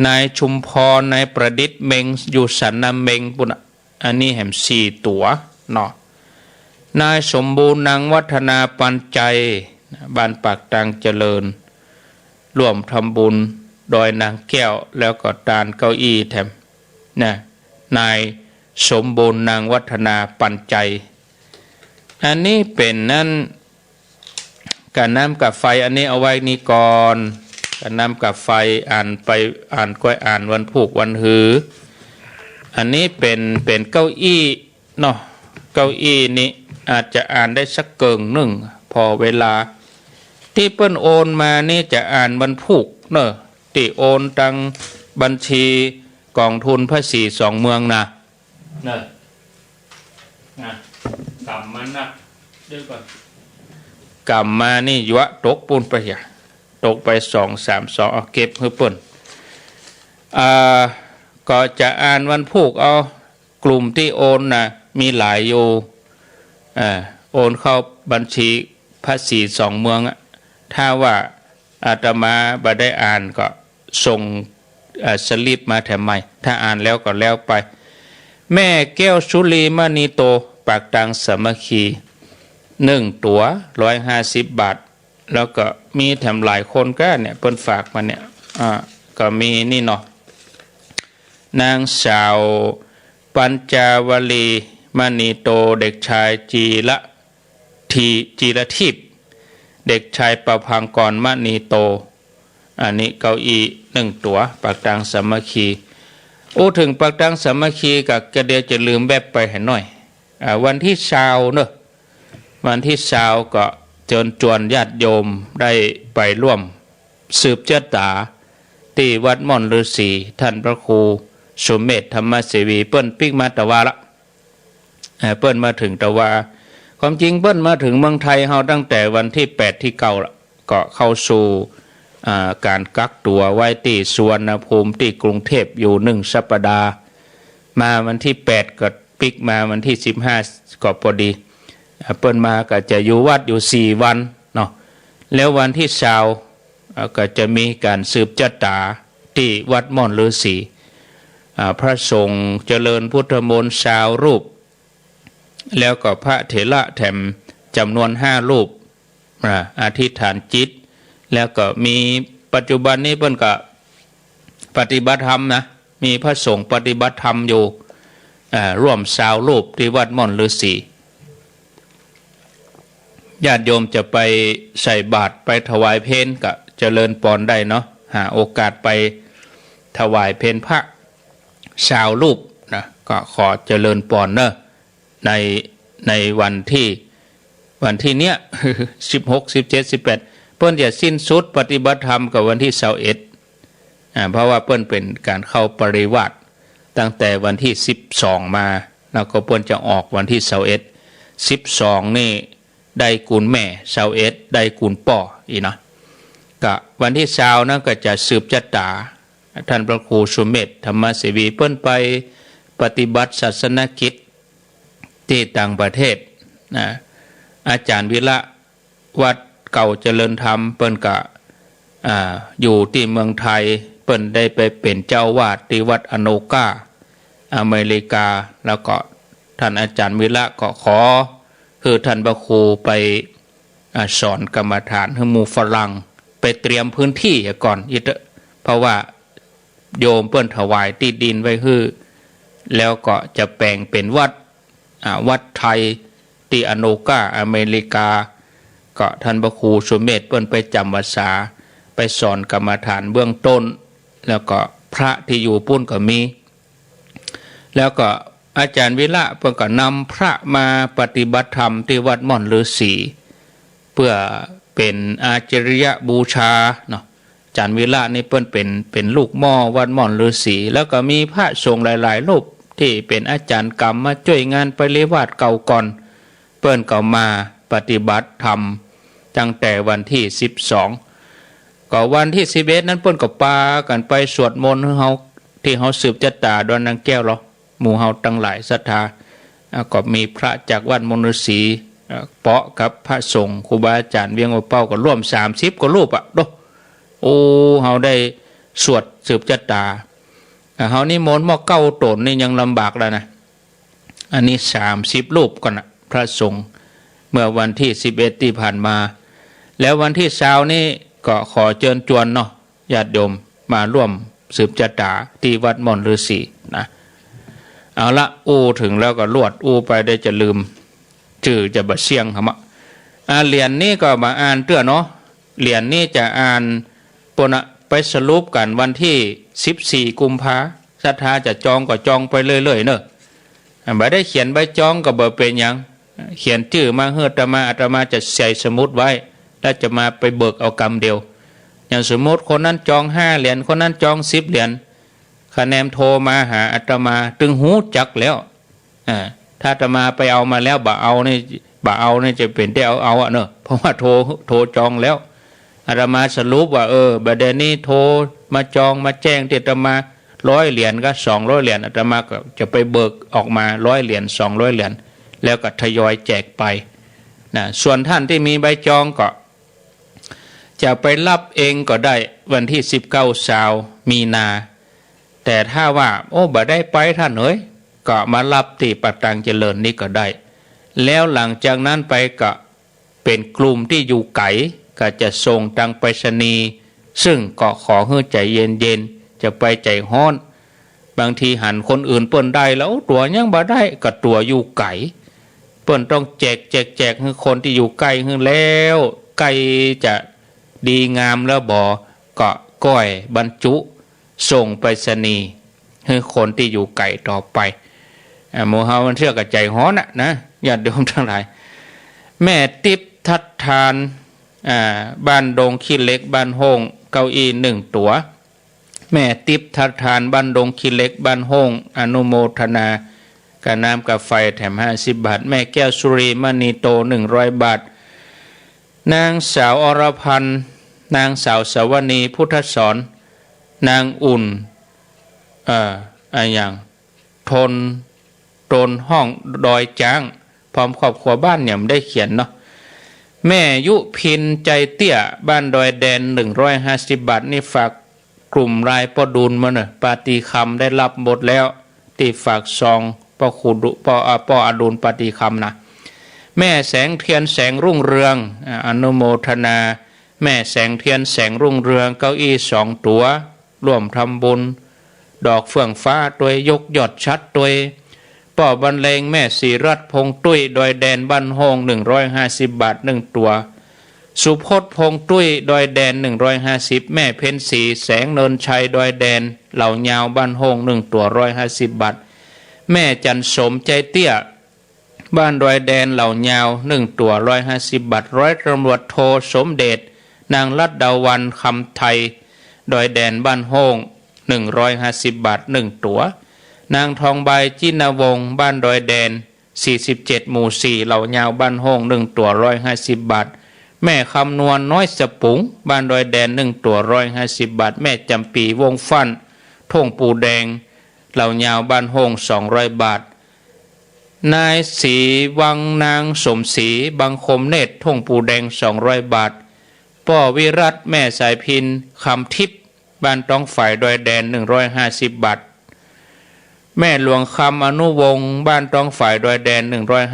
นายชุมพรนายประดิษฐ์เมงอยู่สันนาเมงปุณอันนี้แหม4 ตัวเนาะนายสมบูรณ์นางวัฒนาปันใจบ้านปากตังเจริญร่วมทำบุญโดยนางแก้วแล้วก็ตานเก้าอี้แถมนะนายสมบูรณ์นางวัฒนาปันใจอันนี้เป็นนั่นการน้ำกับไฟอันนี้เอาไว้นี่ก่อนการน้ำกับไฟอ่านไปอ่านก้อยอ่านวันผูกวันหืออันนี้เป็นเก้าอี้เนาะเก้าอี้นี้อาจจะอ่านได้สักเกิง1พอเวลาที่เปิ้นโอนมานี่จะอ่านวันผูกเนอะที่โอนตังบัญชีกองทุนภาษี2 เมืองนะเนอะกำมันนะเดี๋ยวก่อนกำมานี่ยวะตกปูนไปอย่าตกไป232เอาเก็บให้เปิ้นก็จะอ่านวันผูกเอากลุ่มที่โอนนะมีหลายอยู่โอนเข้าบัญชี พระศรีสองเมืองถ้าว่าอาตมาบ่ได้อ่านก็ส่งสลิปมาแถมใหม่ถ้าอ่านแล้วก็แล้วไปแม่แก้วสุรีมณีโตปากตังสามัคคี1 ตั๋ว150 บาทแล้วก็มีแถมหลายคนก็เนี่ยเปิ้นฝากมาเนี่ยก็มีนี่เนาะนางสาวปัญจาวลีมณีโตเด็กชายจีรทิพย์เด็กชายประพังกรมณีโตอันนี้เก้าอี้1 ตั๋วปากตังสามัคคีถึงปากตังสามัคคีกับกระเดียวจะลืมแวบไปให้หน่อยวันที่20เนอะวันที่20ก็เชิญชวนญาติโยมได้ไปร่วมสืบเจตาที่วัดม่อนฤาษีท่านพระครูสมเด็จธรรมเสวีเปิ้นปิกมาตะวาละเปิ้นมาถึงตะวาความจริงเปิ้นมาถึงเมืองไทยเฮาตั้งแต่วันที่8ที่9ละก็เข้าสู่การกักตัวไว้ที่สุวรรณภูมิที่กรุงเทพอยู่1 สัปดาห์มาวันที่8ก็ปิกมาวันที่15ก็พอดีเปิ้นมาก็จะอยู่วัดอยู่4 วันเนาะแล้ววันที่20ก็จะมีการสืบจตาที่วัดม่อนฤาษีพระสงฆ์เจริญพุทธมนต์20 รูปแล้วก็พระเถระแถมจำนวน5 รูปอธิษฐานจิตแล้วก็มีปัจจุบันนี้เพิ่นก็ปฏิบัติธรรมนะมีพระสงฆ์ปฏิบัติธรรมอยู่ร่วม20 รูปที่วัดม่อนฤาษีญาติโยมจะไปใส่บาตรไปถวายเพลก็เจริญพรได้เนาะหาโอกาสไปถวายเพลพระ20 รูปนะก็ขอเจริญพรเนอะในวันที่เนี้ย16 17 18เปิ้นจะสิ้นสุดปฏิบัติธรรมกับวันที่21เพราะว่าเปิ้นเป็นการเข้าปริวาสตั้งแต่วันที่12มาแล้วก็เปิ้นจะออกวันที่12นี่ได้กุลแม่21ได้กุลป่ออีนะก็วันที่20นั้นก็จะสืบจตาท่านพระครูสุเมธธรรมเสวีเปิ้นไปปฏิบัติศาสนกิจที่ต่างประเทศนะอาจารย์วิระวัดเก่าเจริญธรรมเปิ้นก็อยู่ที่เมืองไทยเปิ้นได้ไปเป็นเจ้าวาดที่วัดอโนกาอเมริกาแล้วก็ท่านอาจารย์วิระก็ขอคือท่านพระครูไปสอนกรรมฐานให้หมู่ฝรั่งไปเตรียมพื้นที่ก่อนเพราะว่าโยมเปิ้นถวายที่ดินไว้คือแล้วก็จะแปลงเป็นวัดไทยที่อโนกาอเมริกาก็ท่านพระครูสุเมธเปิ้นไปจำพรรษาไปสอนกรรมฐานเบื้องต้นแล้วก็พระที่อยู่ปุ้นก็มีแล้วก็อาจารย์วิระเปิ้นก็นำพระมาปฏิบัติธรรมที่วัดม่อนฤาษีเพื่อเป็นอาจริยบูชาเนาะอาจารย์วิระนี่เปิ้นเป็นลูกหม้อวัดม่อนฤาษีแล้วก็มีพระสงฆ์หลายๆรูปที่เป็นอาจารย์กรรมมาช่วยงานปริวาสเก่าก่อนเปิ้นก็มาปฏิบัติธรรมตั้งแต่วันที่12ก็วันที่11นั้นเปิ้นก็ปากันไปสวดมนต์เฮาที่เฮาสืบจตาดอนนางแก้วหรอหมู่เฮาตั้งหลายศรัทธาก็มีพระจากวัดมนฤาษีเปาะกับพระสงฆ์ครูบาอาจารย์เวียงหัวเป้าก็ร่วม30 กว่ารูปโดเฮาได้สวดสืบจตาเฮานี่มนต์หม้อเก้าตนนี่ยังลำบากแล้วนะอันนี้30 รูปก่อนนะพระสงฆ์เมื่อวันที่11ที่ผ่านมาแล้ววันที่20นี่ก็ขอเชิญชวนเนาะญาติโยมมาร่วมสืบจตาที่วัดม่อนฤาษีนะเอาละถึงแล้วก็ลวดไปได้จะลืมชื่อจะบะเสียงครับเหรียญนี้ก็มาอ่านเตื้อเนาะเหรียญนี้จะอ่านปนไปสรุปกันวันที่14 กุมภาศรัทธาจะจองก็จองไปเรื่อยๆเนอะบ่ได้เขียนใบจองก็บ่เป็นหยังเขียนชื่อมาเฮืออาตมาจะใส่สมุดไว้แล้วจะมาไปเบิกเอากรรมเดียวอย่างสมมติคนนั้นจอง5 เหรียญคนนั้นจอง10 เหรียญคะแนนโทรมาหาอาตมาตึงหูจักแล้วถ้าอาตมาไปเอามาแล้วบ่เอานี่จะเป็นได้เอาเนอะเพราะว่าโทรจองแล้วอาตมาสรุปว่าบัดเดี๋ยวนี้โทรมาจองมาแจ้งที่อาตมา100 เหรียญก็200 เหรียญอาตมาก็จะไปเบิกออกมา100 เหรียญ200 เหรียญแล้วก็ทยอยแจกไป นะส่วนท่านที่มีใบจองก็จะไปรับเองก็ได้วันที่19 มีนา แต่ถ้าว่าโอ้บ่ได้ไปท่านเอ้ยก็มารับที่ปัตตังเจริญนี่ก็ได้แล้วหลังจากนั้นไปก็เป็นกลุ่มที่อยู่ไกลก็จะส่งทางไปรษณีย์ซึ่งก็ขอให้ใจเย็นๆจะไปใจฮ้อนบางทีหันคนอื่นเปิ้นได้แล้วตัวยังบ่ได้ก็ตัวอยู่ไกลเปิ้นต้องแจกให้คนที่อยู่ใกล้ให้แล้วใกล้จะดีงามแล้วบ่ก็ก้อยบรรจุส่งไปรษณีย์ให้คนที่อยู่ไกลต่อไปหมู่เฮามันเชื่อกับใจฮ้อนนะญาติโยมทั้งหลายแม่ติ๊บทัดทานบ้านดงขี้เล็กบ้านโฮงเก้าอี้1 ตัวแม่ติ๊บทัดทานบ้านดงขี้เล็กบ้านโฮงอนุโมทนากาน้ำกาไฟแถม50 บาทแม่แก้วสุรีมณีโต100 บาทนางสาวอรพันธ์นางสาวสวนีพุทธสอนนางอุ่นอย่างทนตนห้องดอยจ้างพร้อมครอบครัวบ้านเนี่ยได้เขียนเนาะแม่ยุพินใจเตี้ยบ้านดอยแดน150 บาทนี่ฝากกลุ่มรายปอดูลมาเนอะปาฏิคำได้รับหมดแล้วที่ฝากซองปอขุดุปออดุลปาฏิคำนะแม่แสงเทียนแสงรุ่งเรืองอนุโมทนาแม่แสงเทียนแสงรุ่งเรืองเก้าอี้2 ตัวร่วมทำบุญดอกเฟื่องฟ้าตัวยกยอดชัดตัวป่อบรรเลงแม่ศรีรัตน์พงตุ้ยดอยแดนบ้านโฮง150 บาท1 ตัวสุพจน์พงตุ้ยดอยแดน150แม่เพ็ญศรีแสงเนินชัยดอยแดนเหล่ายาวบ้านโฮง1 ตัว150 บาทแม่จันสมใจเตี้ยบ้านดอยแดนเหล่ายาว1 ตัว150 บาทร้อยตำรวจโทสมเด็จนางลัดดาวันคำไทยดอยแดนบ้านโฮง150 บาท1 ตัวนางทองใบจินวงศ์บ้านดอยแดน47 หมู่ 4เหล่ายาวบ้านโฮง1 ตัว150 บาทแม่คำนวณน้อยสปุงบ้านดอยแดน1 ตัว150 บาทแม่จำปีวงฟันท่งปูแดงเหล่ายาวบ้านโฮง200 บาทนายศรีวังนางสมศรีบังคมเนตรท่งปูแดง200 บาทป้อวิรัตแม่สายพินคำทิพย์บ้านต้องฝ่ายดอยแดน150 บาทแม่หลวงคำอนุวงศ์บ้านต้องฝ่ายดอยแดน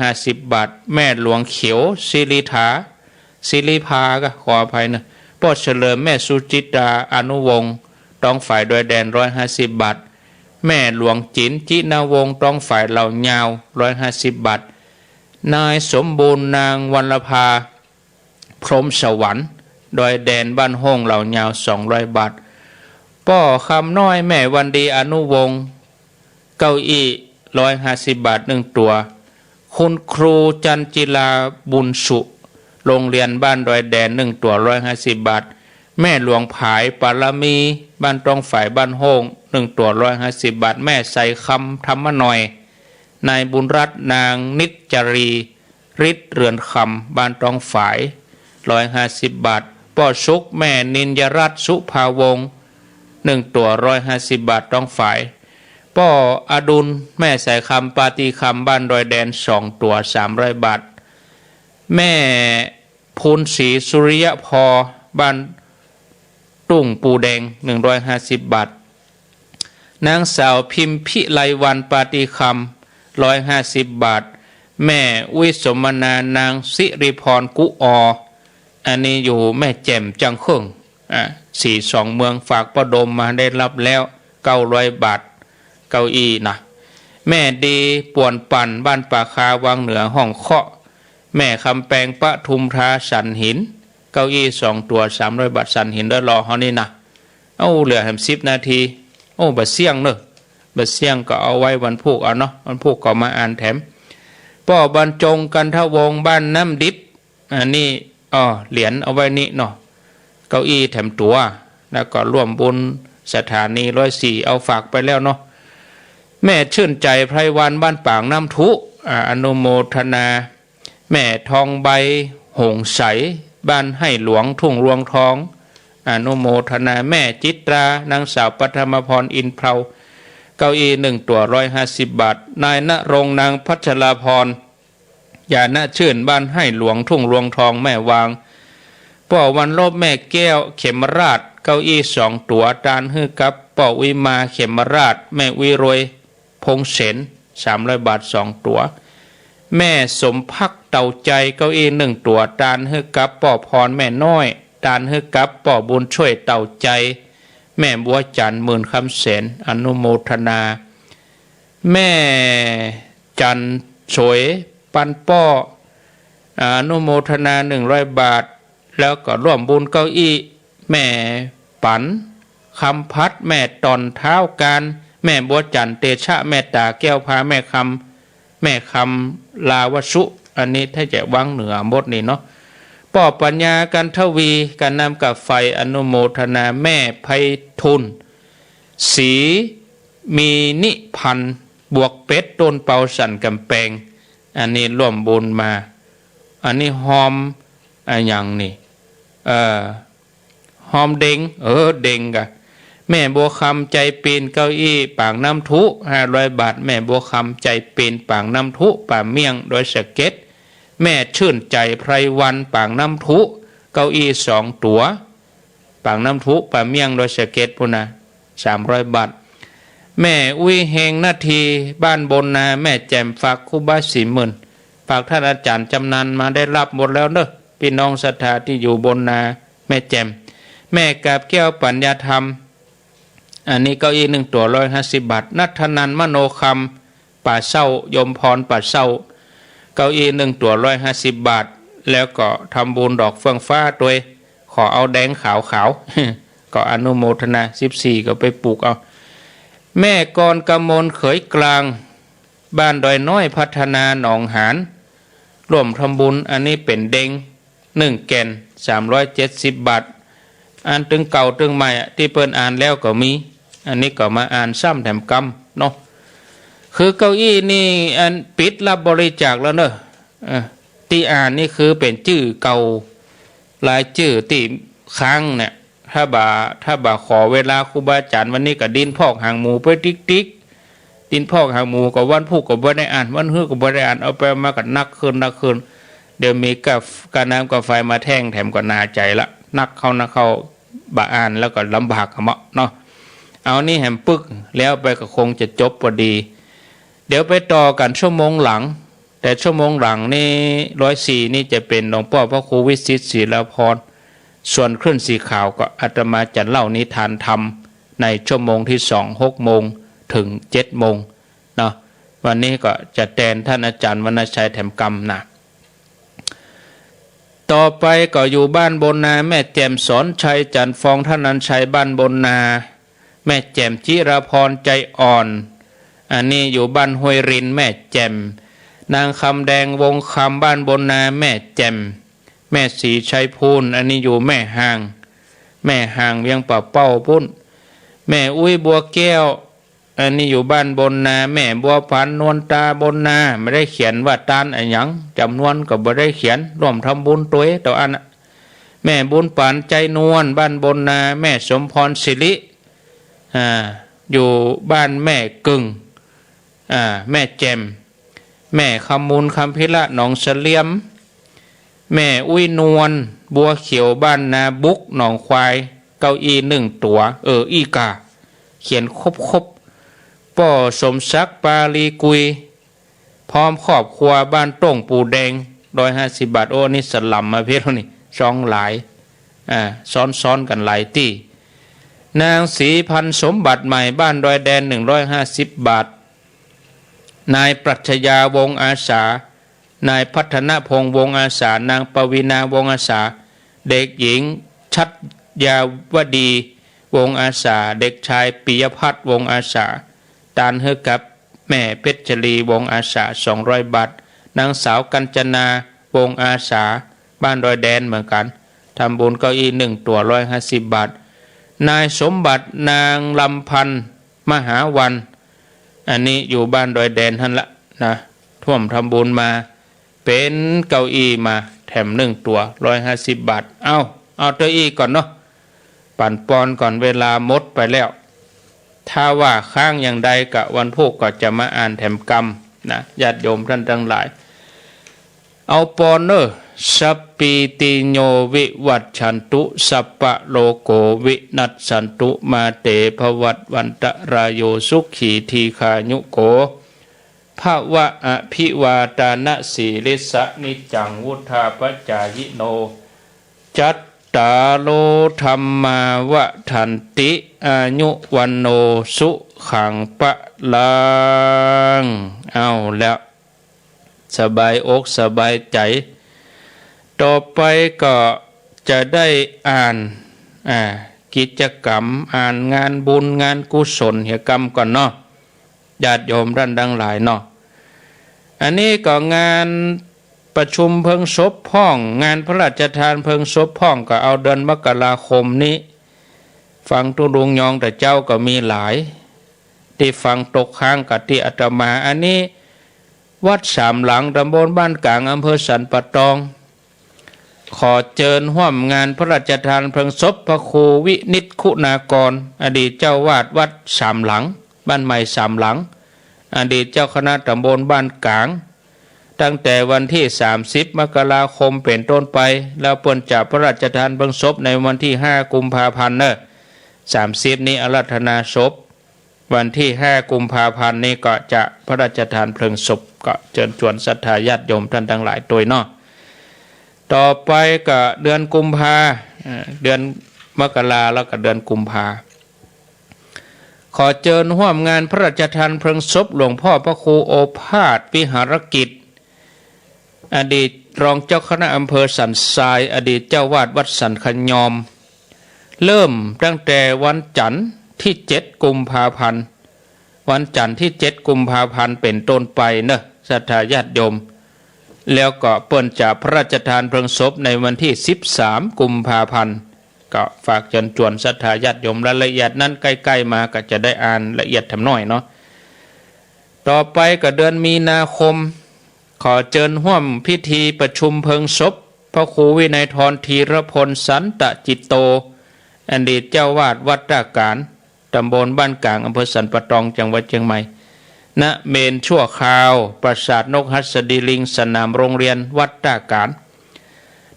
150 บาทแม่หลวงเขียวศิริภาก็ขออภัยนะป้อเฉลิมแม่สุจิตราอนุวงศ์ต้องฝ่ายดอยแดน150 บาทแม่หลวงจินจินาวงศ์ต้องฝ่ายเหล่ายาว150 บาทนายสมบูรณ์นางวรรณภาพรหมสวรรค์ดอยแดนบ้านโฮงเหล่ายาว200 บาทป้อคำน้อยแม่วันดีอนุวงศ์เก้าอี้150 บาท1 ตัวคุณครูจันจิลาบุญสุโรงเรียนบ้านดอยแดน1 ตัว150 บาทแม่หลวงผายปารมีบ้านตรงฝ่ายบ้านโฮง1 ตัว150 บาทแม่ใส่คำธรรมหน่อยนายบุญรัตน์นางนิจจารีฤทธิ์เรือนคำบ้านตรงฝ่าย150 บาทป้อสุกแม่นินยรัตน์สุภาวงศ์1 ตัว150 บาทตรงฝ่ายป้ออดุลแม่ใส่คำปาฏิคำบ้านดอยแดน2 ตัว300 บาทแม่พูนศรีสุริยพรบ้านตุ้งปูแดง150 บาทนางสาวพิมพิไลวันปาฏิคำ150 บาทแม่วิสมนานางสิริพรกุออันนี้อยู่แม่แจ่มจังเครื่อง42 เมืองฝากประดมมาได้รับแล้ว900 บาทเก้าอี้นะแม่ดีป่วนปั่นบ้านป่าคาวังเหนือห้องเคาะแม่คำแปงปะทุมทาสันหินเก้าอี้2 ตัว300 บาทสันหินได้รอเขานี่นะเหลือ10 นาทีบัดเสี่ยงเนอะบัดเสี่ยงก็เอาไว้วันพุธเอาเนาะวันพุธก็มาอ่านแถมป้อบรรจงกันทวงบ้านน้ำดิบอันนี้เหรียญเอาไว้นี่เนาะเก้าอี้แถมตัวแล้วก็ร่วมบุญสถานี104เอาฝากไปแล้วเนาะแม่ชื่นใจไพรวันบ้านปางน้ำทุอนุโมทนาแม่ทองใบหงใสบ้านให้หลวงทุ่งรวงทองอนุโมทนาแม่จิตรานางสาวปฐมพรอินเพราเก้าอี้1 ตัว150 บาทนายณรงค์นางพัชราพร อย่าณชื่นบ้านให้หลวงทุ่งรวงทองแม่วางป่อวันลบแม่แก้วเขมราชเก้าอี้2 ตัวตานฮื้อกับป่อวิมาเขมราชแม่วิรวยพงเสน300 บาท2 ตัวแม่สมพักเต่าใจเก้าอี้1 ตัวตานฮื้อกับป่อพรแม่น้อยตานฮื้อกับป่อบุญช่วยเต่าใจแม่บัวจันทร์10,000 คำเสนอนุโมทนาแม่จันสวยปันป้ออนุโมทนา100 บาทแล้วก็ร่วมบุญเก้าอี้แม่ปันคำพัดแม่ตอนเท้าการแม่บัวจันทร์เตชะแม่ตาแก้วพาแม่คำลาวสุอันนี้ถ้าจะวังเหนือหมดนี่เนาะป่อปัญญากันทวีกันนำกับไฟอนุโมทนาแม่ไพฑุลสีมีนิพันธ์บวกเป็ดต้นเปาสันกำแพงอันนี้ร่วมบุญมาอันนี้หอมอย่างนี้หอมเด้งเด้งกะแม่บัวคำใจปีนเก้าอี้ปางน้ำทุ500 บาทแม่บัวคำใจปีนปางน้ำทุป่าเมียงโดยสเก็ตแม่ชื่นใจไพรวันปางน้ำทุเก้าอี้2 ตัวปางน้ำทุป่าเมียงโดยสเก็ตพุ่นนะ300 บาทแม่อุ้ยเฮงนาทีบ้านบนนาแม่แจ่มฝากคุบา40,000ฝากท่านอาจารย์จำนันมาได้รับหมดแล้วเนอะพี่น้องศรัทธาที่อยู่บนนาแม่แจ่มแม่กาบแก้วปัญญาธรรมอันนี้เก้าอี้1 ตัว150 บาทนัทนันมโนคำป่าเศร้ายมพรป่าเศร้าเก้าอี้1 ตัว150 บาทแล้วก็ทำบุญดอกเฟื่องฟ้าตัวขอเอาแดงขาวก็อนุโมทนา14ก็ไปปลูกเอาแม่กรกมลเขยกลางบ้านดอยน้อยพัฒนาหนองหานร่วมทำบุญอันนี้เป็นเด้ง1 แก่น370 บาทอ่านตึงเก่าตึงใหม่ที่เปิ้นอ่านแล้วก็มีอันนี้ก็มาอ่านซ้ำแถมกำเนาะคือเก้าอี้นี่อันปิดรับบริจาคแล้วเนอะที่อ่านนี่คือเป็นชื่อเก่าหลายชื่อที่ค้างเนี่ยถ้าบ่าขอเวลาครูบาอาจารย์วันนี้ก็ดินพอกหางหมูไปติ๊กดินพอกหางหมูก็วันพูกก็บ่ได้อ่านวันฮื้อก็บ่ได้อ่านเอาไปมาก็นักคืนเดี๋ยวมีการน้ำกับไฟมาแท่งแถมก็นาใจละนักเข้าบ่อ่านแล้วก็ลำบากเหมาะเนาะเอานี่แหมปึกแล้วไปก็คงจะจบพอดีเดี๋ยวไปต่อกันชั่วโมงหลังแต่ชั่วโมงหลังนี่104นี่จะเป็นหลวงพ่อพระครูวิสิตศิลาพรส่วนคลื่นสีขาวก็อาตมาจะเล่านิทานธรรมในชั่วโมงที่2 6 โมงถึง7 โมงเนาะวันนี้ก็จะแทนท่านอาจารย์วรรณชัยแถมกรรมนะต่อไปก็อยู่บ้านบนนาแม่แจ่มสอนชัยจันทร์ฟองท่านันชัยบ้านบนนาแม่แจ่มจิราพรใจอ่อนอันนี้อยู่บ้านห้วยรินแม่แจ่มนางคำแดงวงคำบ้านบนนาแม่แจ่มแม่ศรีชัยพูนอันนี้อยู่แม่ห่างเวียงป่าเป้าพุ่นแม่อุ้ยบัวแก้วอันนี้อยู่บ้านบนนาแม่บัวพันนวลตาบนนาไม่ได้เขียนว่าตานอะไรหยังจำนวนก็ไม่ได้เขียนร่วมทำบุญตัวต่ออันแม่บุญปานใจนวลบ้านบนนาแม่สมพรศิริอยู่บ้านแม่กึ่งแม่แจ่มแม่คำมูลคำพิละหนองเสลียมแม่อุ้ยนวลบัวเขียวบ้านนาบุกหนองควายเก้าอี้1 ตัวอีกาเขียนครบป่อสมศักดิ์ปาลีกุยพร้อมครอบครัวบ้านต้งปูแดง150 บาทโอ้นี่สลัมมาเพื่อนนี่ช่องหลายซ้อนกันหลายที่นางศรีพันธ์สมบัติใหม่บ้านดอยแดน150 บาทนายปรัชญาวงอาสานายพัฒนพงษ์วงอาสานางปวีณาวงอาสาเด็กหญิงชัดยาวดีวงอาสาเด็กชายปิยพัฒน์วงอาสาตานเฮกับแม่เพชรลีวงอาสา200 บาทนางสาวกัญจนาวงอาสาบ้านดอยแดนเหมือนกันทำบุญเก้าอี้1 ตัว150 บาทนายสมบัตินางลำพันธ์มหาวันอันนี้อยู่บ้านดอยแดนท่านละนะท่วมทำบุญมาเป็นเก้าอี้มาแถม1 ตัว150 บาทเอาเก้าอี้ก่อนเนาะปั่นปอนก่อนเวลาหมดไปแล้วถ้าว่าค้างอย่างใดกะวันพุธก็จะมาอ่านแถมกรรมนะญาติโยมท่านทั้งหลาย เอาปอนเนอร์สัปปีติโยวิวัตชันตุสัปปะโลโกวินัสสันตุมาเตภวัตวันตรายโยสุขีทีคายุโกภาวะอภิวาตานะสีลิสะนิจังวุธาปจายโนจัตตาโลธรรมาวะทันติอายุวันโนสุขังปะลังเอาแล้วสบายอกสบายใจต่อไปก็จะได้อ่านกิจกรรมอ่านงานบุญงานกุศลเหตุกรรมก่อนเนาะญาติโยมท่านทั้งหลายเนาะอันนี้ก็งานประชุมเพิงศพพ้องงานพระราชทานเพิงศพพ้องก็เอาเดือนมกราคมนี้ฟังตุลุงยองแต่เจ้าก็มีหลายที่ฟังตกค้างกับที่อาตมาอันนี้วัดสามหลังตำบลบ้านกลางอำเภอสันปะตองขอเชิญร่วมงานพระราชทานเพลิงศพพระครูวินิจคุณากรอดีตเจ้าวาดวัดสามหลังบ้านใหม่สามหลังอดีตเจ้าคณะตำบลบ้านกลางตั้งแต่วันที่30 มกราคมเป็นต้นไปแล้วเปิ้นจะพระราชทานเพลิงศพในวันที่5 กุมภาพันธ์30นี้อาราธนาศพวันที่5 กุมภาพันธ์นี้ก็จะพระราชทานเพลิงศพก็เชิญชวนศรัทธาญาติโยมท่านทั้งหลายโดยเนาะต่อไปก็เดือนกุมภาเดือนมกราแล้วก็เดือนกุมภาขอเชิญร่วมงานพระราชทานเพลิงศพหลวงพ่อพระครูโอภาสวิหารกิจอดีตรองเจ้าคณะอำเภอสันทรายอดีตเจ้าวาดวัดสันขยอมเริ่มตั้งแต่วันจันทร์ที่7 กุมภาพันธ์วันจันทร์ที่7 กุมภาพันธ์เป็นต้นไปเนอะศรัทธาญาติโยมแล้วก็เปิ้นจะพระราชทานเพลิงศพในวันที่13 กุมภาพันธ์ก็ฝากเชิญชวนศรัทธาญาติโยมรายละเอียดนั้นใกล้ๆมาก็จะได้อ่านละเอียดทำน้อยเนาะต่อไปก็เดือนมีนาคมขอเชิญร่วมพิธีประชุมเพลิงศพพระครูวินัยธรธีรพลสันตจิตโตอดีตเจ้าวาดวัดตาการตำบลบ้านกลางอำเภอสันปะตองจังหวัดเชียงใหม่ณเมนชั่วคราวปราสาทนกหัสดีลิงสนามโรงเรียนวัดตาการ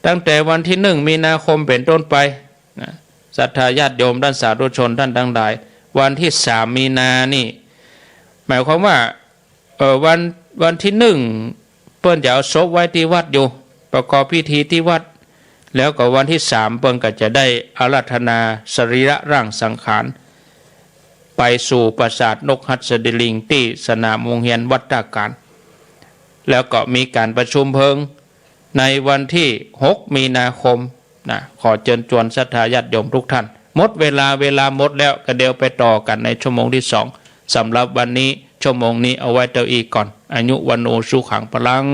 ตั้งแต่วันที่1 มีนาคมเป็นต้นไปศรัทธาญาติโยมด้านสาธุชนท่านทั้งหลายวันที่3 มีนานี่หมายความว่าวันที่1เปิ้นจะเอาศพไว้ที่วัดอยู่ประกอบพิธีที่วัดแล้วก็วันที่3เปิ้นก็จะได้อาราธนาสรีระร่างสังขารไปสู่ปราสาทนกหัสดิลิงที่สนามวงเฮียนวัดตาการแล้วก็มีการประชุมเพลิงในวันที่6 มีนาคมขอเชิญชวนศรัทธาญาติโยมทุกท่านหมดเวลาหมดแล้วก็เดี๋ยวไปต่อกันในชั่วโมงที่2สำหรับวันนี้ชั่วโมงนี้เอาไว้เท่าอีกก่อนอายุวันโอสุขังพลัง